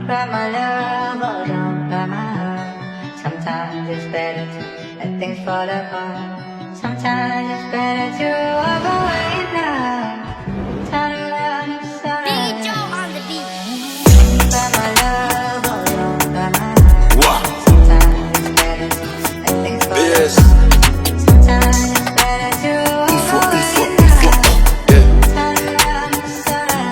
cry my love, oh don't cry my heart. Sometimes it's better to let things fall apart. Sometimes it's better to walk away now. Turn around and start again. On the beat. Don't cry my love, oh don't cry my heart. Sometimes it's better to let things fall apart. Sometimes it's better to walk away now. Turn around and start again.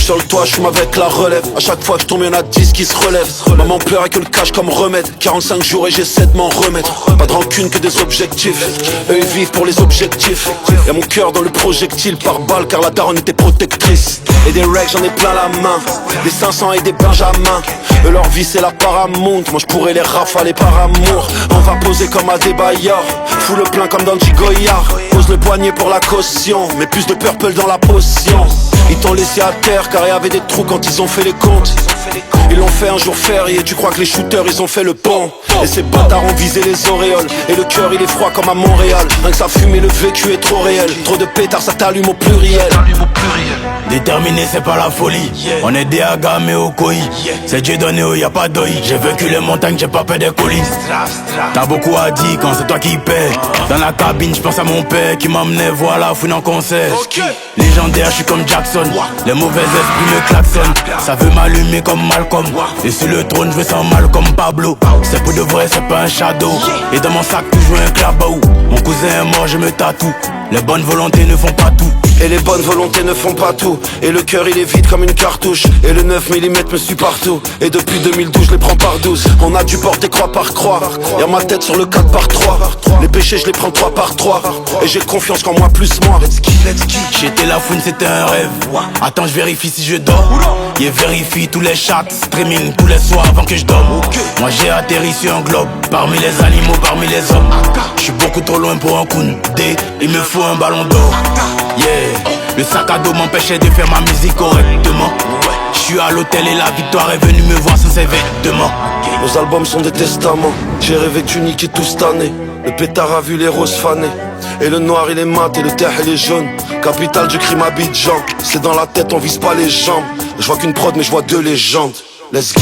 Sur le toit, je fume avec la relève. À chaque fois que je tombe, y'en a 10 qui se relèvent. Maman pleurait que le cash comme remède. 45 jours et j'essaie de m'en remettre. Pas de rancune que des objectifs. Eux ils vivent pour les objectifs. Y'a mon cœur dans le projectile par balle car la daronne était protectrice. Et des règles j'en ai plein la main. Des 500 et des benjamins. Eux leur vie c'est la Paramount. Moi je pourrais les rafaler par amour. On va poser comme à des baillards. Fous le plein comme dans Goyard. Pose le poignet pour la caution. Mais plus de purple dans la potion. Ils t'ont laissé à terre car il y avait des trous quand ils ont fait les comptes. Ils l'ont fait un jour férié, tu crois que les shooters ils ont fait le pont. Et ces bâtards ont visé les auréoles. Et le cœur il est froid comme à Montréal. Rien que ça fume et le vécu est trop réel. Trop de pétards ça t'allume au pluriel. Déterminé c'est pas la folie. On est des agas mais au koi. C'est Dieu donné où y a pas d'oeil. J'ai vécu les montagnes, j'ai pas peur des colis. T'as beaucoup à dire quand c'est toi qui paie. Dans la cabine j'pense à mon père qui m'emmenait voir la fouine en concert. Légendaire je suis comme Jackson. Les mauvais esprits me klaxonnent. Ça veut m'allumer comme Malcolm. Et sur le trône je veux sans mal comme Pablo. C'est pour de vrai c'est pas un shadow. Et dans mon sac toujours un clabou. Mon cousin est mort je me tatoue. Les bonnes volontés ne font pas tout. Et les bonnes volontés ne font pas tout. Et le cœur il est vide comme une cartouche. Et le 9 mm me suit partout. Et depuis 2012 je les prends par 12. On a dû porter croix par croix. Y'a ma tête sur le 4 par 3. Les péchés je les prends 3 par 3. Et j'ai confiance qu'en moi plus moi. J'étais la fouine c'était un rêve. Attends je vérifie si je dors. Yeah, vérifie tous les chats. Streaming tous les soirs avant que je dorme. Moi j'ai atterri sur un globe. Parmi les animaux, parmi les hommes. Je suis beaucoup trop loin pour un Koundé. Il me faut un ballon d'or. Yeah, le sac à dos m'empêchait de faire ma musique correctement. Je suis à l'hôtel et la victoire est venue me voir sans ses vêtements. Nos albums sont des testaments. J'ai rêvé que tu niquais tout cette année. Le pétard a vu les roses fanées. Et le noir il est mat et le terre il est jaune. Capitale du crime Abidjan. C'est dans la tête on vise pas les jambes. Je vois qu'une prod mais je vois deux légendes. Let's go.